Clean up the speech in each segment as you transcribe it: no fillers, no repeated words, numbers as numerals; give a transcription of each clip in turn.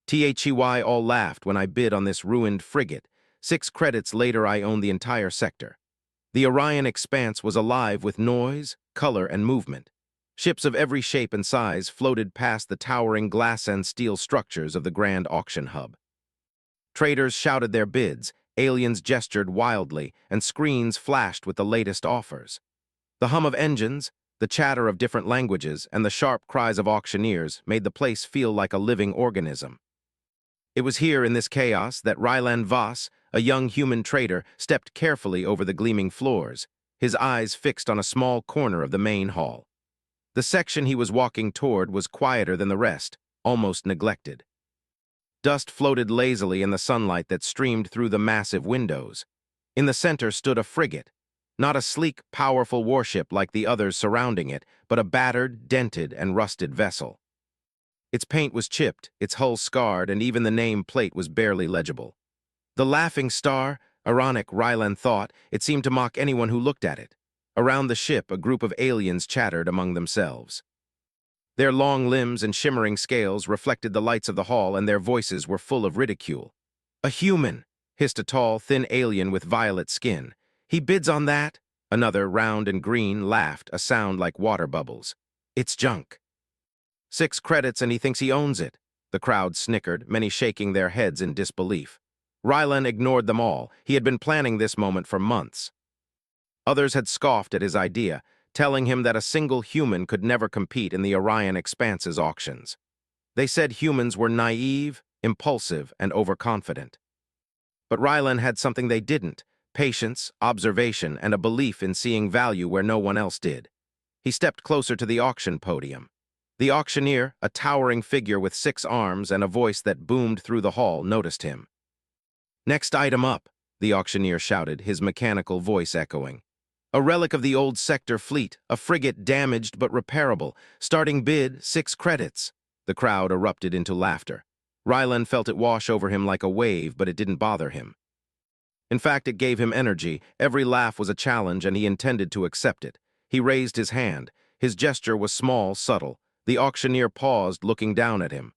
HFY all laughed when I bid on this ruined frigate. 6 credits later I owned the entire sector. The Orion expanse was alive with noise, color, and movement. Ships of every shape and size floated past the towering glass and steel structures of the grand auction hub. Traders shouted their bids, aliens gestured wildly, and screens flashed with the latest offers. The hum of engines, the chatter of different languages, and the sharp cries of auctioneers made the place feel like a living organism. It was here in this chaos that Ryland Voss, a young human trader, stepped carefully over the gleaming floors, his eyes fixed on a small corner of the main hall. The section he was walking toward was quieter than the rest, almost neglected. Dust floated lazily in the sunlight that streamed through the massive windows. In the center stood a frigate, not a sleek, powerful warship like the others surrounding it, but a battered, dented, and rusted vessel. Its paint was chipped, its hull scarred, and even the name plate was barely legible. The Laughing Star, ironic, Ryland thought, it seemed to mock anyone who looked at it. Around the ship, a group of aliens chattered among themselves. Their long limbs and shimmering scales reflected the lights of the hall, and their voices were full of ridicule. "A human," hissed a tall, thin alien with violet skin. "He bids on that?" Another, round and green, laughed, a sound like water bubbles. "It's junk." 6 credits and he thinks he owns it. The crowd snickered, many shaking their heads in disbelief. Ryland ignored them all. He had been planning this moment for months. Others had scoffed at his idea, telling him that a single human could never compete in the Orion Expanse's auctions. They said humans were naive, impulsive, and overconfident. But Ryland had something they didn't: patience, observation, and a belief in seeing value where no one else did. He stepped closer to the auction podium. The auctioneer, a towering figure with 6 arms and a voice that boomed through the hall, noticed him. "Next item up," the auctioneer shouted, his mechanical voice echoing. "A relic of the old sector fleet, a frigate damaged but repairable. Starting bid, 6 credits." The crowd erupted into laughter. Ryland felt it wash over him like a wave, but it didn't bother him. In fact, it gave him energy. Every laugh was a challenge, and he intended to accept it. He raised his hand. His gesture was small, subtle. The auctioneer paused, looking down at him.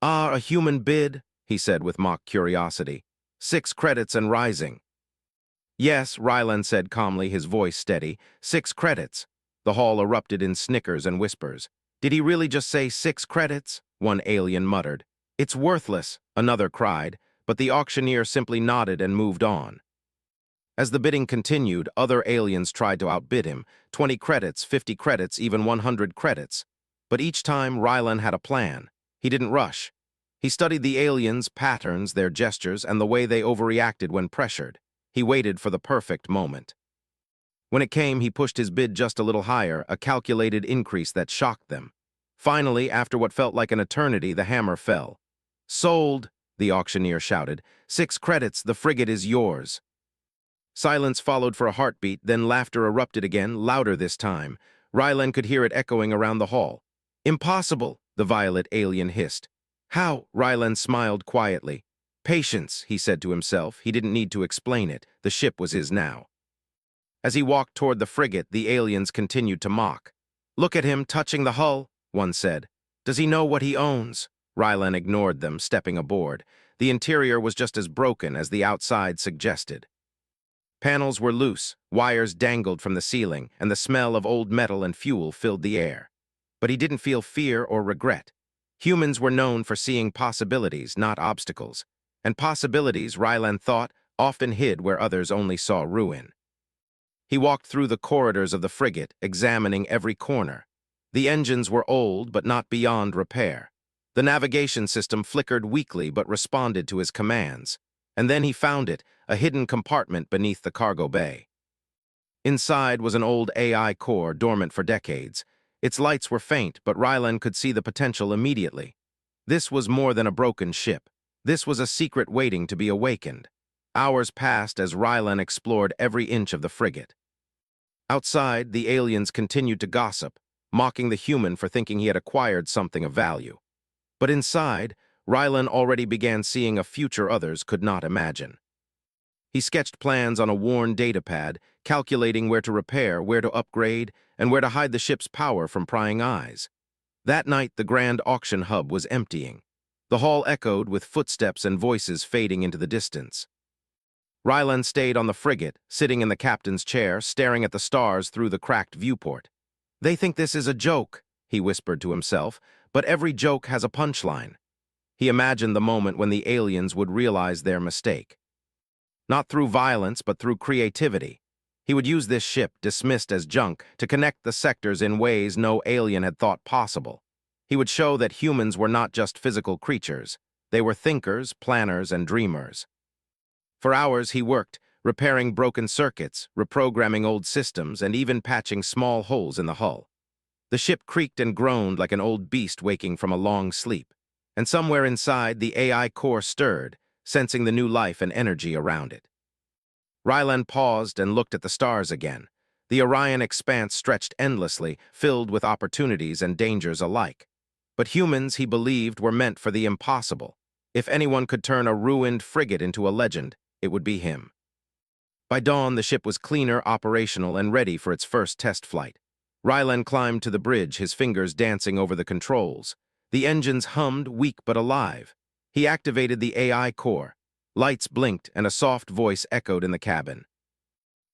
"Ah, a human bid?" he said with mock curiosity. 6 credits and rising." "Yes," Ryland said calmly, his voice steady. 6 credits. The hall erupted in snickers and whispers. "Did he really just say 6 credits? One alien muttered. "It's worthless," another cried, but the auctioneer simply nodded and moved on. As the bidding continued, other aliens tried to outbid him. 20 credits, 50 credits, even 100 credits. But each time, Ryland had a plan. He didn't rush. He studied the aliens' patterns, their gestures, and the way they overreacted when pressured. He waited for the perfect moment. When it came, he pushed his bid just a little higher, a calculated increase that shocked them. Finally, after what felt like an eternity, the hammer fell. "Sold!" the auctioneer shouted. 6 credits, the frigate is yours." Silence followed for a heartbeat, then laughter erupted again, louder this time. Ryland could hear it echoing around the hall. "Impossible!" the violet alien hissed. "How?" Ryland smiled quietly. "Patience," he said to himself. He didn't need to explain it. The ship was his now. As he walked toward the frigate, the aliens continued to mock. "Look at him, touching the hull," one said. "Does he know what he owns?" Ryland ignored them, stepping aboard. The interior was just as broken as the outside suggested. Panels were loose, wires dangled from the ceiling, and the smell of old metal and fuel filled the air. But he didn't feel fear or regret. Humans were known for seeing possibilities, not obstacles. And possibilities, Ryland thought, often hid where others only saw ruin. He walked through the corridors of the frigate, examining every corner. The engines were old, but not beyond repair. The navigation system flickered weakly, but responded to his commands. And then he found it, a hidden compartment beneath the cargo bay. Inside was an old AI core dormant for decades. Its lights were faint, but Ryland could see the potential immediately. This was more than a broken ship. This was a secret waiting to be awakened. Hours passed as Ryland explored every inch of the frigate. Outside, the aliens continued to gossip, mocking the human for thinking he had acquired something of value. But inside, Ryland already began seeing a future others could not imagine. He sketched plans on a worn datapad, calculating where to repair, where to upgrade, and where to hide the ship's power from prying eyes. That night, the grand auction hub was emptying. The hall echoed with footsteps and voices fading into the distance. Rylan stayed on the frigate, sitting in the captain's chair, staring at the stars through the cracked viewport. "They think this is a joke," he whispered to himself, "but every joke has a punchline." He imagined the moment when the aliens would realize their mistake. Not through violence, but through creativity. He would use this ship, dismissed as junk, to connect the sectors in ways no alien had thought possible. He would show that humans were not just physical creatures. They were thinkers, planners, and dreamers. For hours he worked, repairing broken circuits, reprogramming old systems, and even patching small holes in the hull. The ship creaked and groaned like an old beast waking from a long sleep. And somewhere inside, the AI core stirred, sensing the new life and energy around it. Rylan paused and looked at the stars again. The Orion expanse stretched endlessly, filled with opportunities and dangers alike. But humans, he believed, were meant for the impossible. If anyone could turn a ruined frigate into a legend, it would be him. By dawn, the ship was cleaner, operational, and ready for its first test flight. Rylan climbed to the bridge, his fingers dancing over the controls. The engines hummed, weak but alive. He activated the AI core. Lights blinked, and a soft voice echoed in the cabin.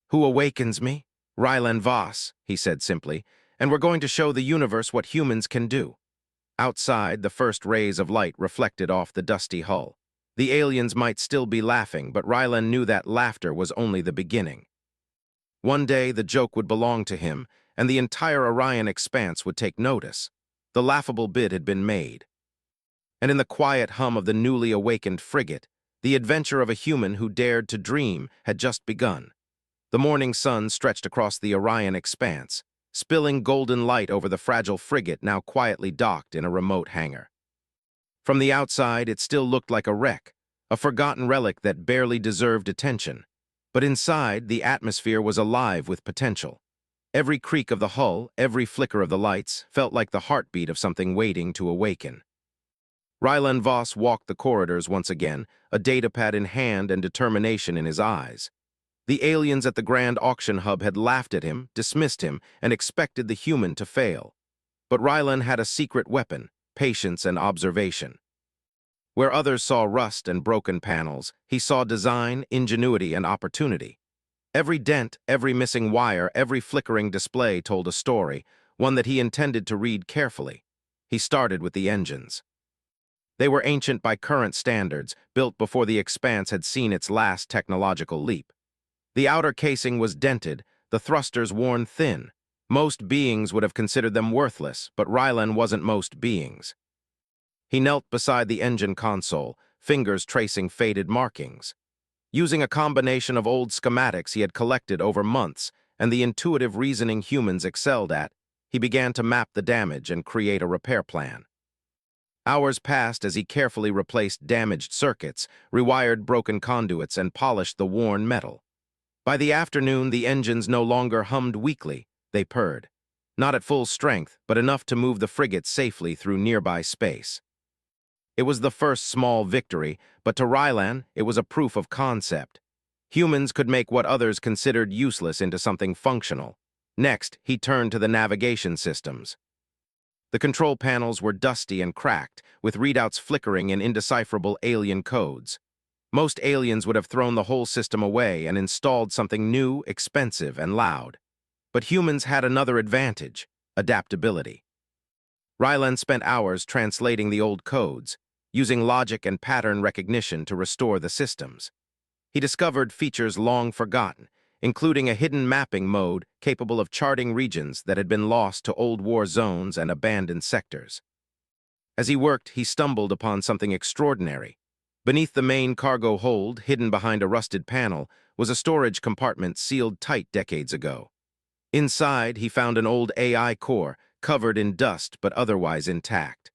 "Who awakens me?" "Rylan Voss," he said simply, "and we're going to show the universe what humans can do." Outside, the first rays of light reflected off the dusty hull. The aliens might still be laughing, but Rylan knew that laughter was only the beginning. One day, the joke would belong to him, and the entire Orion expanse would take notice. The laughable bid had been made. And in the quiet hum of the newly awakened frigate, the adventure of a human who dared to dream had just begun. The morning sun stretched across the Orion expanse, spilling golden light over the fragile frigate now quietly docked in a remote hangar. From the outside, it still looked like a wreck, a forgotten relic that barely deserved attention. But inside, the atmosphere was alive with potential. Every creak of the hull, every flicker of the lights, felt like the heartbeat of something waiting to awaken. Rylan Voss walked the corridors once again, a datapad in hand and determination in his eyes. The aliens at the Grand Auction Hub had laughed at him, dismissed him, and expected the human to fail. But Rylan had a secret weapon: patience and observation. Where others saw rust and broken panels, he saw design, ingenuity, and opportunity. Every dent, every missing wire, every flickering display told a story, one that he intended to read carefully. He started with the engines. They were ancient by current standards, built before the expanse had seen its last technological leap. The outer casing was dented, the thrusters worn thin. Most beings would have considered them worthless, but Rylan wasn't most beings. He knelt beside the engine console, fingers tracing faded markings. Using a combination of old schematics he had collected over months and the intuitive reasoning humans excelled at, he began to map the damage and create a repair plan. Hours passed as he carefully replaced damaged circuits, rewired broken conduits, and polished the worn metal. By the afternoon, the engines no longer hummed weakly, they purred. Not at full strength, but enough to move the frigate safely through nearby space. It was the first small victory, but to Rylan, it was a proof of concept. Humans could make what others considered useless into something functional. Next, he turned to the navigation systems. The control panels were dusty and cracked, with readouts flickering in indecipherable alien codes. Most aliens would have thrown the whole system away and installed something new, expensive, and loud. But humans had another advantage: adaptability. Rylan spent hours translating the old codes, using logic and pattern recognition to restore the systems. He discovered features long forgotten, including a hidden mapping mode capable of charting regions that had been lost to old war zones and abandoned sectors. As he worked, he stumbled upon something extraordinary. Beneath the main cargo hold, hidden behind a rusted panel, was a storage compartment sealed tight decades ago. Inside, he found an old AI core, covered in dust but otherwise intact.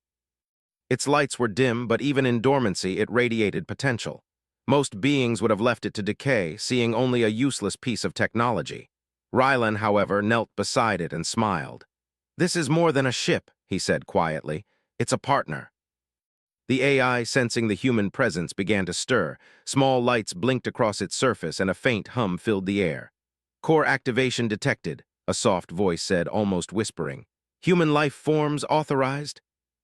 Its lights were dim, but even in dormancy, it radiated potential. Most beings would have left it to decay, seeing only a useless piece of technology. Rylan, however, knelt beside it and smiled. "This is more than a ship," he said quietly. "It's a partner." The AI, sensing the human presence, began to stir. Small lights blinked across its surface and a faint hum filled the air. "Core activation detected," a soft voice said, almost whispering. "Human life forms authorized?"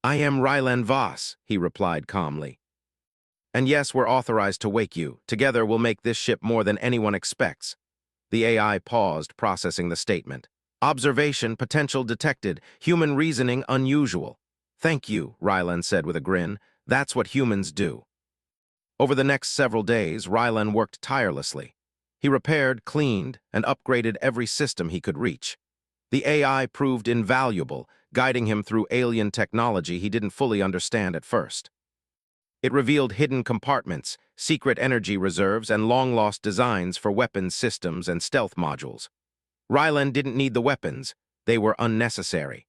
"I am Rylan Voss," he replied calmly. "And yes, we're authorized to wake you. Together we'll make this ship more than anyone expects." The AI paused, processing the statement. "Observation, potential detected. Human reasoning, unusual." "Thank you," Rylan said with a grin. "That's what humans do." Over the next several days, Rylan worked tirelessly. He repaired, cleaned, and upgraded every system he could reach. The AI proved invaluable, guiding him through alien technology he didn't fully understand at first. It revealed hidden compartments, secret energy reserves, and long-lost designs for weapons systems and stealth modules. Rylan didn't need the weapons; they were unnecessary.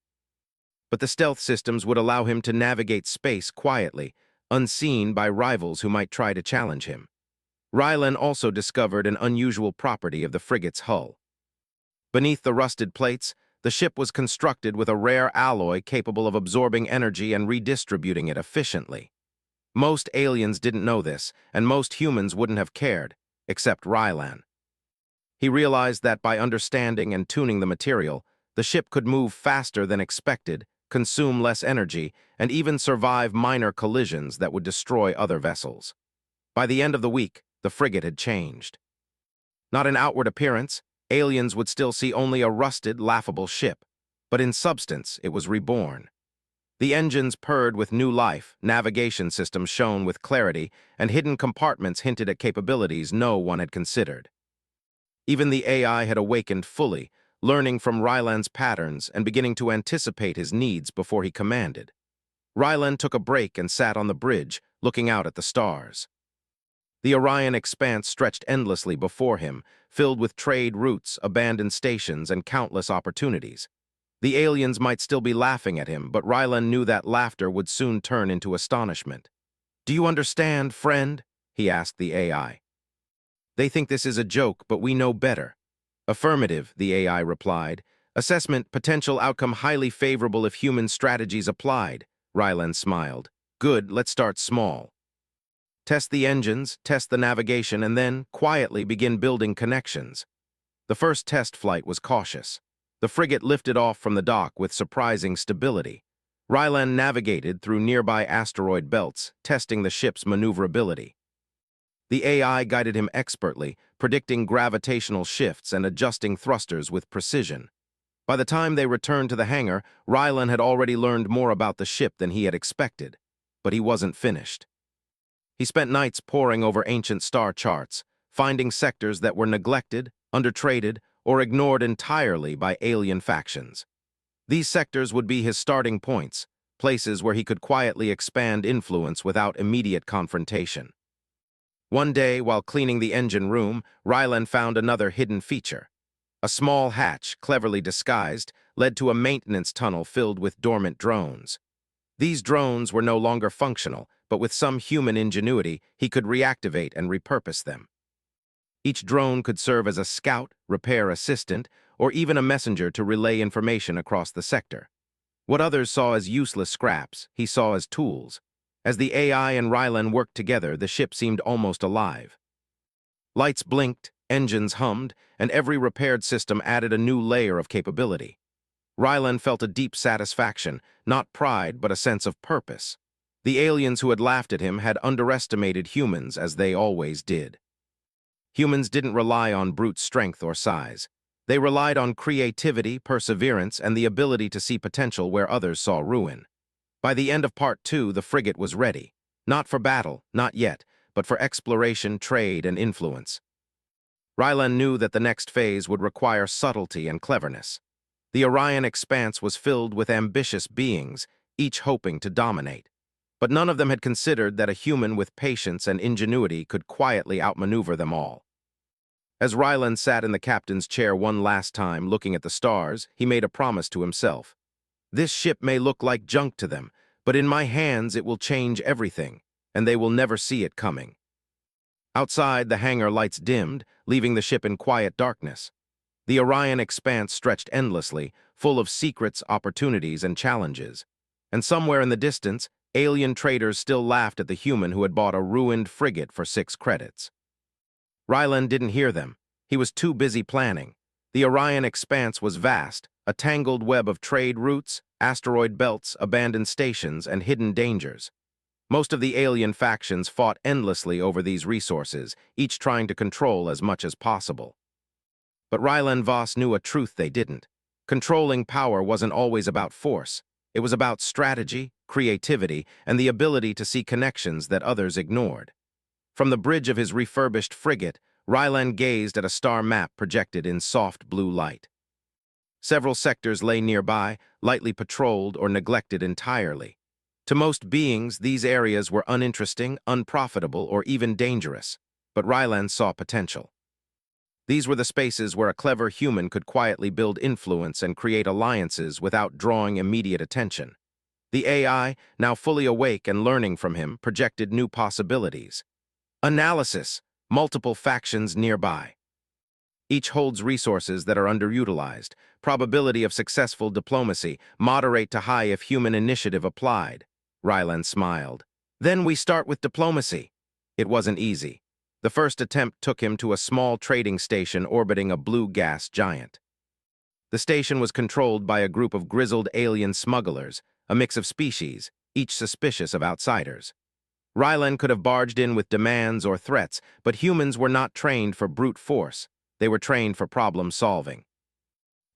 But the stealth systems would allow him to navigate space quietly, unseen by rivals who might try to challenge him. Rylan also discovered an unusual property of the frigate's hull. Beneath the rusted plates, the ship was constructed with a rare alloy capable of absorbing energy and redistributing it efficiently. Most aliens didn't know this, and most humans wouldn't have cared, except Rylan. He realized that by understanding and tuning the material, the ship could move faster than expected, consume less energy, and even survive minor collisions that would destroy other vessels. By the end of the week, the frigate had changed. Not in outward appearance, aliens would still see only a rusted, laughable ship, but in substance, it was reborn. The engines purred with new life, navigation systems shone with clarity, and hidden compartments hinted at capabilities no one had considered. Even the AI had awakened fully, learning from Rylan's patterns and beginning to anticipate his needs before he commanded. Rylan took a break and sat on the bridge, looking out at the stars. The Orion expanse stretched endlessly before him, filled with trade routes, abandoned stations, and countless opportunities. The aliens might still be laughing at him, but Rylan knew that laughter would soon turn into astonishment. "Do you understand, friend?" he asked the AI. "They think this is a joke, but we know better." "Affirmative," the AI replied. "Assessment, potential outcome highly favorable if human strategies applied." Rylan smiled. "Good, let's start small. Test the engines, test the navigation, and then, quietly, begin building connections." The first test flight was cautious. The frigate lifted off from the dock with surprising stability. Rylan navigated through nearby asteroid belts, testing the ship's maneuverability. The AI guided him expertly, predicting gravitational shifts and adjusting thrusters with precision. By the time they returned to the hangar, Rylan had already learned more about the ship than he had expected. But he wasn't finished. He spent nights poring over ancient star charts, finding sectors that were neglected, undertraded, or ignored entirely by alien factions. These sectors would be his starting points, places where he could quietly expand influence without immediate confrontation. One day, while cleaning the engine room, Rylan found another hidden feature. A small hatch, cleverly disguised, led to a maintenance tunnel filled with dormant drones. These drones were no longer functional, but with some human ingenuity, he could reactivate and repurpose them. Each drone could serve as a scout, repair assistant, or even a messenger to relay information across the sector. What others saw as useless scraps, he saw as tools. As the AI and Rylan worked together, the ship seemed almost alive. Lights blinked, engines hummed, and every repaired system added a new layer of capability. Rylan felt a deep satisfaction, not pride, but a sense of purpose. The aliens who had laughed at him had underestimated humans, as they always did. Humans didn't rely on brute strength or size. They relied on creativity, perseverance, and the ability to see potential where others saw ruin. By the end of Part 2, the frigate was ready. Not for battle, not yet, but for exploration, trade, and influence. Rylan knew that the next phase would require subtlety and cleverness. The Orion expanse was filled with ambitious beings, each hoping to dominate. But none of them had considered that a human with patience and ingenuity could quietly outmaneuver them all. As Rylan sat in the captain's chair one last time, looking at the stars, he made a promise to himself. "This ship may look like junk to them, but in my hands it will change everything, and they will never see it coming." Outside, the hangar lights dimmed, leaving the ship in quiet darkness. The Orion expanse stretched endlessly, full of secrets, opportunities, and challenges. And somewhere in the distance, alien traders still laughed at the human who had bought a ruined frigate for 6 credits. Rylan didn't hear them. He was too busy planning. The Orion expanse was vast, a tangled web of trade routes, asteroid belts, abandoned stations, and hidden dangers. Most of the alien factions fought endlessly over these resources, each trying to control as much as possible. But Rylan Voss knew a truth they didn't. Controlling power wasn't always about force. It was about strategy, creativity, and the ability to see connections that others ignored. From the bridge of his refurbished frigate, Rylan gazed at a star map projected in soft blue light. Several sectors lay nearby, lightly patrolled or neglected entirely. To most beings, these areas were uninteresting, unprofitable, or even dangerous. But Rylan saw potential. These were the spaces where a clever human could quietly build influence and create alliances without drawing immediate attention. The AI, now fully awake and learning from him, projected new possibilities. Analysis: multiple factions nearby. Each holds resources that are underutilized. Probability of successful diplomacy, moderate to high if human initiative applied. Rylan smiled. Then we start with diplomacy. It wasn't easy. The first attempt took him to a small trading station orbiting a blue gas giant. The station was controlled by a group of grizzled alien smugglers, a mix of species, each suspicious of outsiders. Rylan could have barged in with demands or threats, but humans were not trained for brute force. They were trained for problem-solving.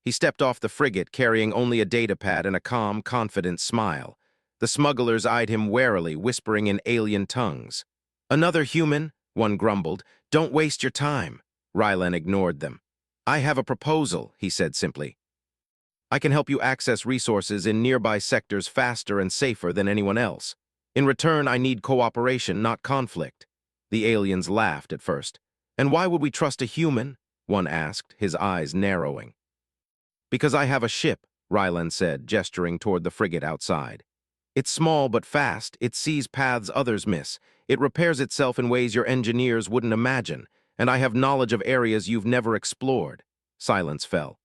He stepped off the frigate carrying only a datapad and a calm, confident smile. The smugglers eyed him warily, whispering in alien tongues. "Another human?" one grumbled. "Don't waste your time." Rylan ignored them. "I have a proposal," he said simply. "I can help you access resources in nearby sectors faster and safer than anyone else. In return, I need cooperation, not conflict." The aliens laughed at first. "And why would we trust a human?" one asked, his eyes narrowing. "Because I have a ship," Rylan said, gesturing toward the frigate outside. "It's small but fast, it sees paths others miss, it repairs itself in ways your engineers wouldn't imagine, and I have knowledge of areas you've never explored." Silence fell.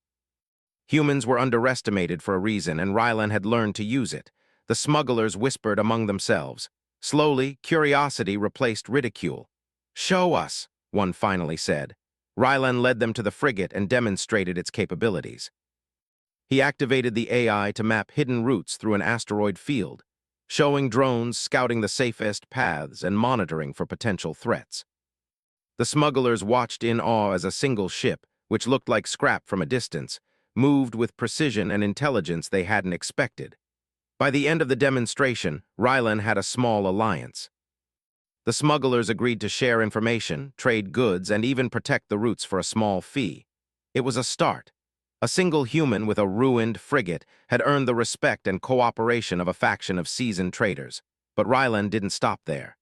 Humans were underestimated for a reason, and Rylan had learned to use it. The smugglers whispered among themselves. Slowly, curiosity replaced ridicule. "Show us," one finally said. Rylan led them to the frigate and demonstrated its capabilities. He activated the AI to map hidden routes through an asteroid field, showing drones scouting the safest paths and monitoring for potential threats. The smugglers watched in awe as a single ship, which looked like scrap from a distance, moved with precision and intelligence they hadn't expected. By the end of the demonstration, Rylan had a small alliance. The smugglers agreed to share information, trade goods, and even protect the routes for a small fee. It was a start. A single human with a ruined frigate had earned the respect and cooperation of a faction of seasoned traders. But Rylan didn't stop there.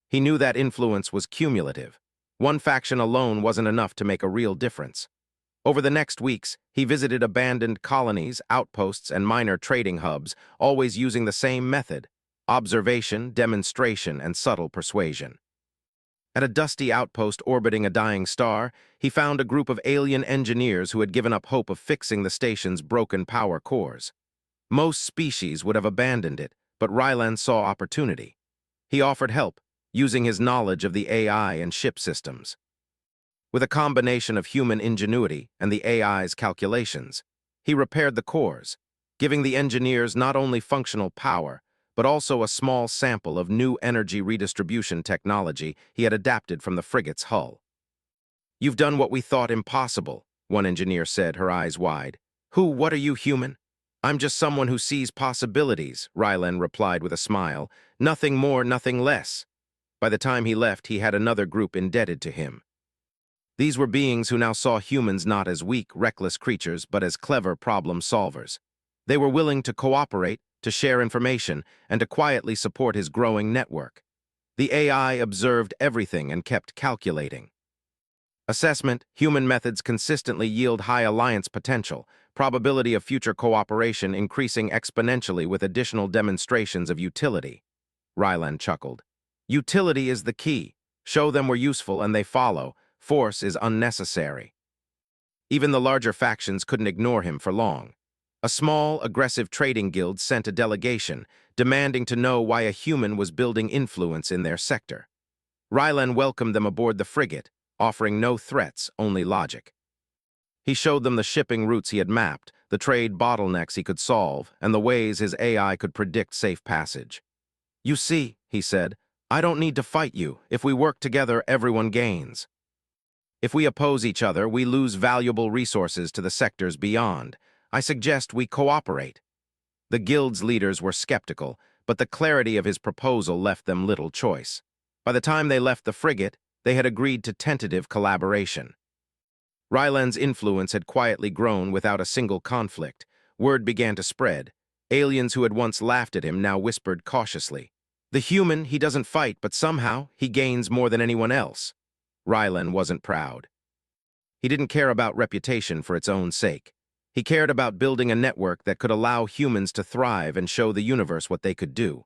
He knew that influence was cumulative. One faction alone wasn't enough to make a real difference. Over the next weeks, he visited abandoned colonies, outposts, and minor trading hubs, always using the same method: observation, demonstration, and subtle persuasion. At a dusty outpost orbiting a dying star, he found a group of alien engineers who had given up hope of fixing the station's broken power cores. Most species would have abandoned it, but Rylan saw opportunity. He offered help, using his knowledge of the AI and ship systems. With a combination of human ingenuity and the AI's calculations, he repaired the cores, giving the engineers not only functional power, but also a small sample of new energy redistribution technology he had adapted from the frigate's hull. "You've done what we thought impossible," one engineer said, her eyes wide. What are you, human?" "I'm just someone who sees possibilities," Rylan replied with a smile. "Nothing more, nothing less." By the time he left, he had another group indebted to him. These were beings who now saw humans not as weak, reckless creatures, but as clever problem solvers. They were willing to cooperate, to share information, and to quietly support his growing network. The AI observed everything and kept calculating. Assessment: human methods consistently yield high alliance potential, probability of future cooperation increasing exponentially with additional demonstrations of utility. Rylan chuckled. "Utility is the key. Show them we're useful and they follow. Force is unnecessary." Even the larger factions couldn't ignore him for long. A small, aggressive trading guild sent a delegation, demanding to know why a human was building influence in their sector. Rylan welcomed them aboard the frigate, offering no threats, only logic. He showed them the shipping routes he had mapped, the trade bottlenecks he could solve, and the ways his AI could predict safe passage. "You see," he said, "I don't need to fight you. If we work together, everyone gains. If we oppose each other, we lose valuable resources to the sectors beyond. I suggest we cooperate." The guild's leaders were skeptical, but the clarity of his proposal left them little choice. By the time they left the frigate, they had agreed to tentative collaboration. Ryland's influence had quietly grown without a single conflict. Word began to spread. Aliens who had once laughed at him now whispered cautiously, "The human, he doesn't fight, but somehow he gains more than anyone else." Ryland wasn't proud. He didn't care about reputation for its own sake. He cared about building a network that could allow humans to thrive and show the universe what they could do.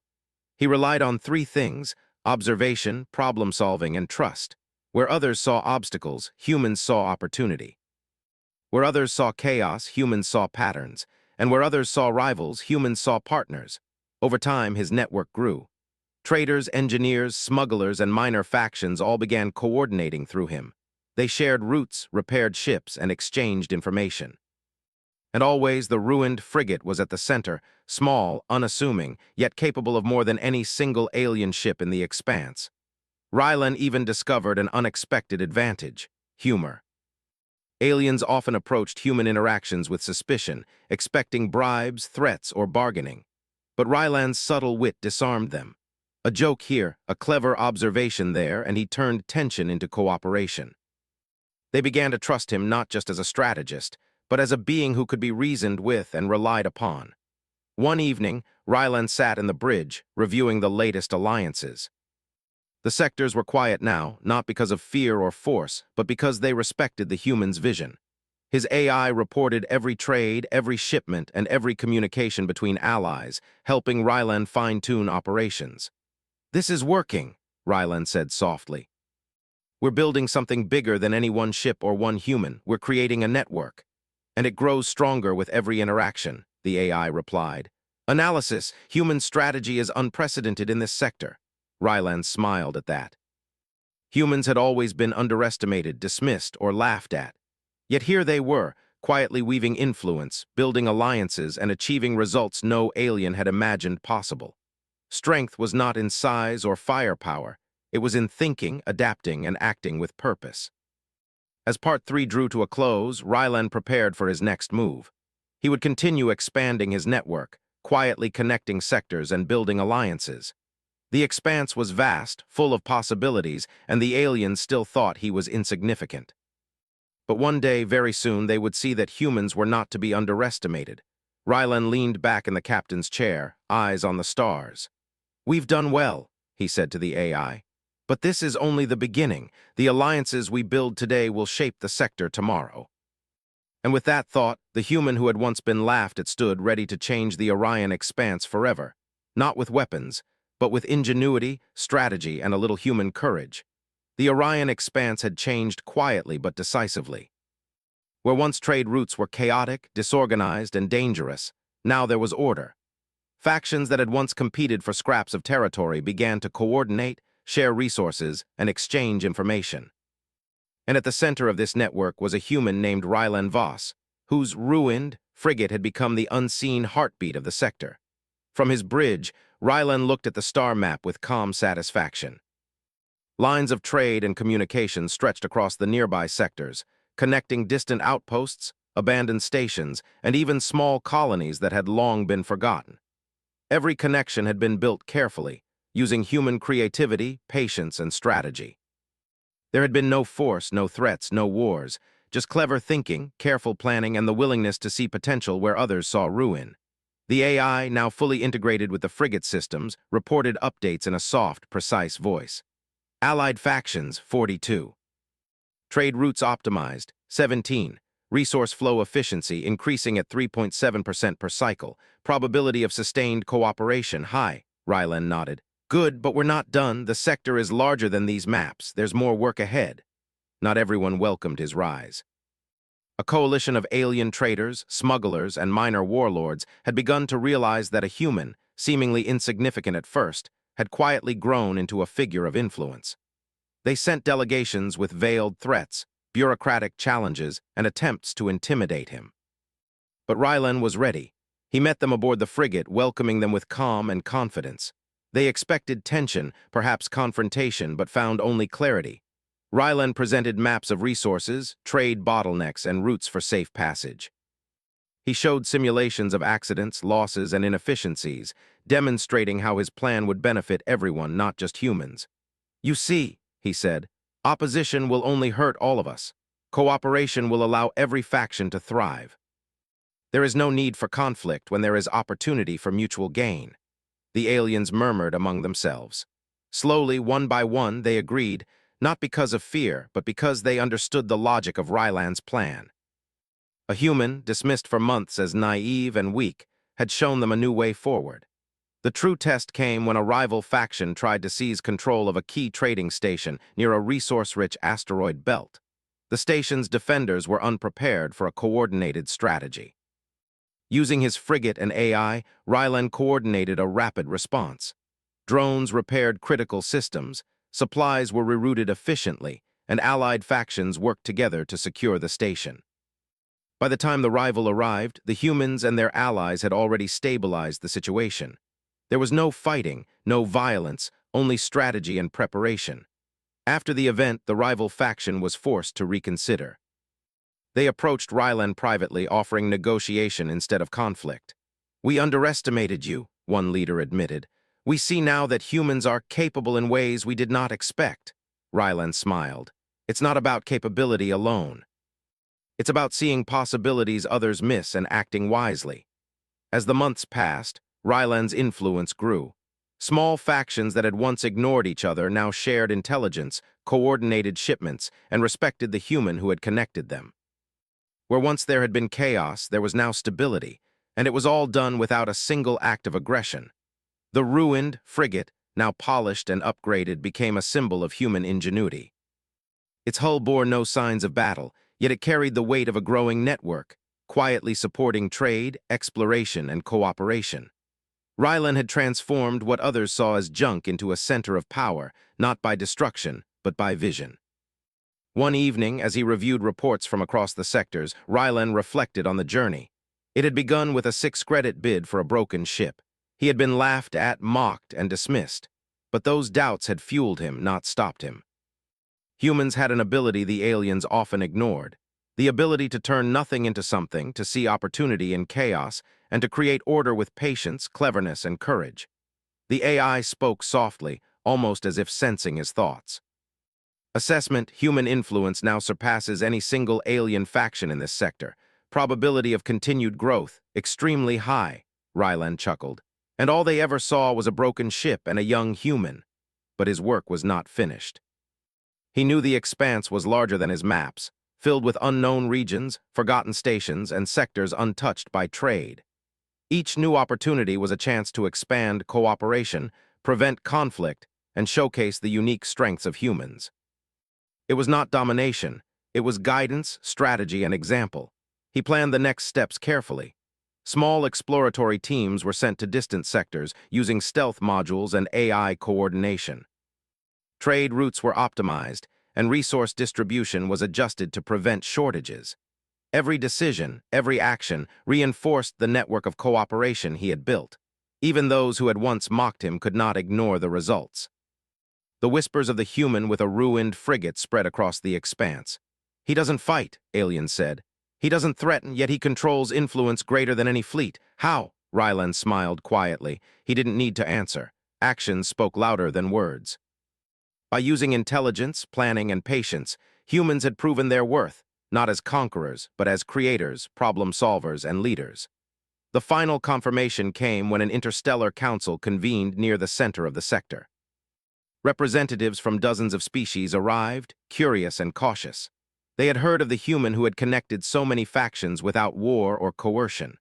He relied on three things: observation, problem-solving, and trust. Where others saw obstacles, humans saw opportunity. Where others saw chaos, humans saw patterns. And where others saw rivals, humans saw partners. Over time, his network grew. Traders, engineers, smugglers, and minor factions all began coordinating through him. They shared routes, repaired ships, and exchanged information. And always the ruined frigate was at the center, small, unassuming, yet capable of more than any single alien ship in the expanse. Rylan even discovered an unexpected advantage: humor. Aliens often approached human interactions with suspicion, expecting bribes, threats, or bargaining. But Ryland's subtle wit disarmed them. A joke here, a clever observation there, and he turned tension into cooperation. They began to trust him not just as a strategist, but as a being who could be reasoned with and relied upon. One evening, Ryland sat in the bridge, reviewing the latest alliances. The sectors were quiet now, not because of fear or force, but because they respected the human's vision. His AI reported every trade, every shipment, and every communication between allies, helping Ryland fine-tune operations. "This is working," Ryland said softly. "We're building something bigger than any one ship or one human. We're creating a network. And it grows stronger with every interaction," the AI replied. "Analysis, human strategy is unprecedented in this sector." Ryland smiled at that. Humans had always been underestimated, dismissed, or laughed at. Yet here they were, quietly weaving influence, building alliances, and achieving results no alien had imagined possible. Strength was not in size or firepower. It was in thinking, adapting, and acting with purpose. As Part 3 drew to a close, Ryland prepared for his next move. He would continue expanding his network, quietly connecting sectors and building alliances. The expanse was vast, full of possibilities, and the aliens still thought he was insignificant. But one day, very soon, they would see that humans were not to be underestimated. Ryland leaned back in the captain's chair, eyes on the stars. "We've done well," he said to the AI. "But this is only the beginning. The alliances we build today will shape the sector tomorrow." And with that thought, the human who had once been laughed at stood ready to change the Orion expanse forever. Not with weapons, but with ingenuity, strategy, and a little human courage. The Orion expanse had changed quietly but decisively. Where once trade routes were chaotic, disorganized, and dangerous, now there was order. Factions that had once competed for scraps of territory began to coordinate, share resources, and exchange information. And at the center of this network was a human named Ryland Voss, whose ruined frigate had become the unseen heartbeat of the sector. From his bridge, Ryland looked at the star map with calm satisfaction. Lines of trade and communication stretched across the nearby sectors, connecting distant outposts, abandoned stations, and even small colonies that had long been forgotten. Every connection had been built carefully, using human creativity, patience, and strategy. There had been no force, no threats, no wars, just clever thinking, careful planning, and the willingness to see potential where others saw ruin. The AI, now fully integrated with the frigate systems, reported updates in a soft, precise voice. Allied factions, 42. Trade routes optimized, 17. Resource flow efficiency increasing at 3.7% per cycle. Probability of sustained cooperation high. Ryland nodded. "Good, but we're not done. The sector is larger than these maps. There's more work ahead." Not everyone welcomed his rise. A coalition of alien traders, smugglers, and minor warlords had begun to realize that a human, seemingly insignificant at first, had quietly grown into a figure of influence. They sent delegations with veiled threats, bureaucratic challenges, and attempts to intimidate him. But Rylan was ready. He met them aboard the frigate, welcoming them with calm and confidence. They expected tension, perhaps confrontation, but found only clarity. Rylan presented maps of resources, trade bottlenecks, and routes for safe passage. He showed simulations of accidents, losses, and inefficiencies, demonstrating how his plan would benefit everyone, not just humans. "You see," he said, "opposition will only hurt all of us. Cooperation will allow every faction to thrive. There is no need for conflict when there is opportunity for mutual gain." The aliens murmured among themselves. Slowly, one by one, they agreed, not because of fear, but because they understood the logic of Rylan's plan. A human, dismissed for months as naive and weak, had shown them a new way forward. The true test came when a rival faction tried to seize control of a key trading station near a resource-rich asteroid belt. The station's defenders were unprepared for a coordinated strategy. Using his frigate and AI, Rylan coordinated a rapid response. Drones repaired critical systems, supplies were rerouted efficiently, and allied factions worked together to secure the station. By the time the rival arrived, the humans and their allies had already stabilized the situation. There was no fighting, no violence, only strategy and preparation. After the event, the rival faction was forced to reconsider. They approached Rylan privately, offering negotiation instead of conflict. "We underestimated you," one leader admitted. "We see now that humans are capable in ways we did not expect." Rylan smiled. "It's not about capability alone. It's about seeing possibilities others miss and acting wisely." As the months passed, Rylan's influence grew. Small factions that had once ignored each other now shared intelligence, coordinated shipments, and respected the human who had connected them. Where once there had been chaos, there was now stability, and it was all done without a single act of aggression. The ruined frigate, now polished and upgraded, became a symbol of human ingenuity. Its hull bore no signs of battle, yet it carried the weight of a growing network, quietly supporting trade, exploration, and cooperation. Rylan had transformed what others saw as junk into a center of power, not by destruction, but by vision. One evening, as he reviewed reports from across the sectors, Rylan reflected on the journey. It had begun with a 6-credit bid for a broken ship. He had been laughed at, mocked, and dismissed. But those doubts had fueled him, not stopped him. Humans had an ability the aliens often ignored. The ability to turn nothing into something, to see opportunity in chaos, and to create order with patience, cleverness, and courage. The AI spoke softly, almost as if sensing his thoughts. "Assessment: human influence now surpasses any single alien faction in this sector. Probability of continued growth, extremely high," Rylan chuckled. "And all they ever saw was a broken ship and a young human." But his work was not finished. He knew the expanse was larger than his maps, filled with unknown regions, forgotten stations, and sectors untouched by trade. Each new opportunity was a chance to expand cooperation, prevent conflict, and showcase the unique strengths of humans. It was not domination. It was guidance, strategy, and example. He planned the next steps carefully. Small exploratory teams were sent to distant sectors using stealth modules and AI coordination. Trade routes were optimized, and resource distribution was adjusted to prevent shortages. Every decision, every action, reinforced the network of cooperation he had built. Even those who had once mocked him could not ignore the results. The whispers of the human with a ruined frigate spread across the expanse. "He doesn't fight," aliens said. "He doesn't threaten, yet he controls influence greater than any fleet." "How?" Rylan smiled quietly. He didn't need to answer. Actions spoke louder than words. By using intelligence, planning, and patience, humans had proven their worth, not as conquerors, but as creators, problem solvers, and leaders. The final confirmation came when an interstellar council convened near the center of the sector. Representatives from dozens of species arrived, curious and cautious. They had heard of the human who had connected so many factions without war or coercion.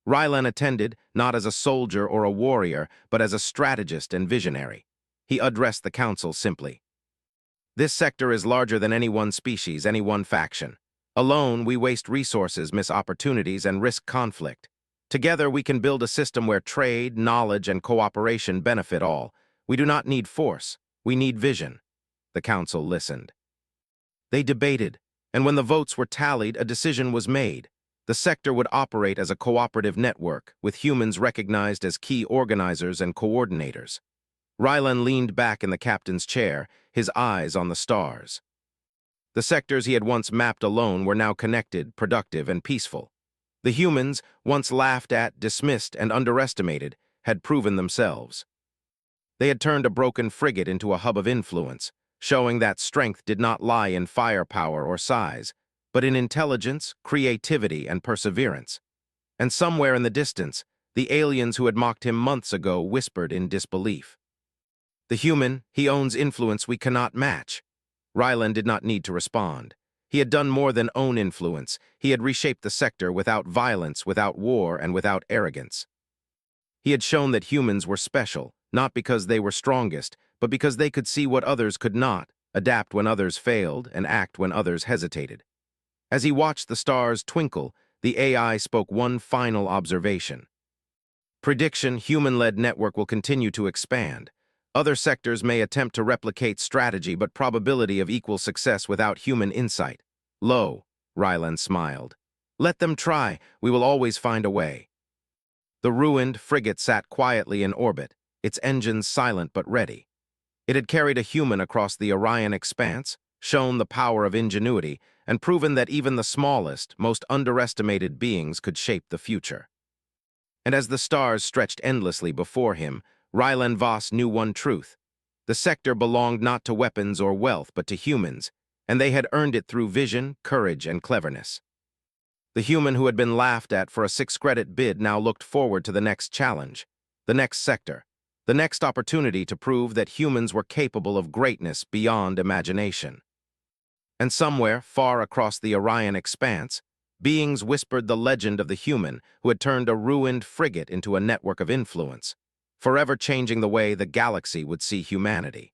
Rylan attended, not as a soldier or a warrior, but as a strategist and visionary. He addressed the council simply. "This sector is larger than any one species, any one faction. Alone, we waste resources, miss opportunities, and risk conflict. Together, we can build a system where trade, knowledge, and cooperation benefit all. We do not need force. We need vision." The council listened. They debated, and when the votes were tallied, a decision was made. The sector would operate as a cooperative network, with humans recognized as key organizers and coordinators. Rylan leaned back in the captain's chair, his eyes on the stars. The sectors he had once mapped alone were now connected, productive, and peaceful. The humans, once laughed at, dismissed, and underestimated, had proven themselves. They had turned a broken frigate into a hub of influence, showing that strength did not lie in firepower or size, but in intelligence, creativity, and perseverance. And somewhere in the distance, the aliens who had mocked him months ago whispered in disbelief. The human, he owns influence we cannot match. Rylan did not need to respond. He had done more than own influence. He had reshaped the sector without violence, without war, and without arrogance. He had shown that humans were special, not because they were strongest, but because they could see what others could not, adapt when others failed, and act when others hesitated. As he watched the stars twinkle, the AI spoke one final observation. Prediction: human-led network will continue to expand. Other sectors may attempt to replicate strategy, but probability of equal success without human insight. Low, Rylan smiled. Let them try, we will always find a way. The ruined frigate sat quietly in orbit, its engines silent but ready. It had carried a human across the Orion expanse, shown the power of ingenuity, and proven that even the smallest, most underestimated beings could shape the future. And as the stars stretched endlessly before him, Rylan Voss knew one truth. The sector belonged not to weapons or wealth, but to humans, and they had earned it through vision, courage, and cleverness. The human who had been laughed at for a 6-credit bid now looked forward to the next challenge, the next sector, the next opportunity to prove that humans were capable of greatness beyond imagination. And somewhere, far across the Orion expanse, beings whispered the legend of the human who had turned a ruined frigate into a network of influence, forever changing the way the galaxy would see humanity.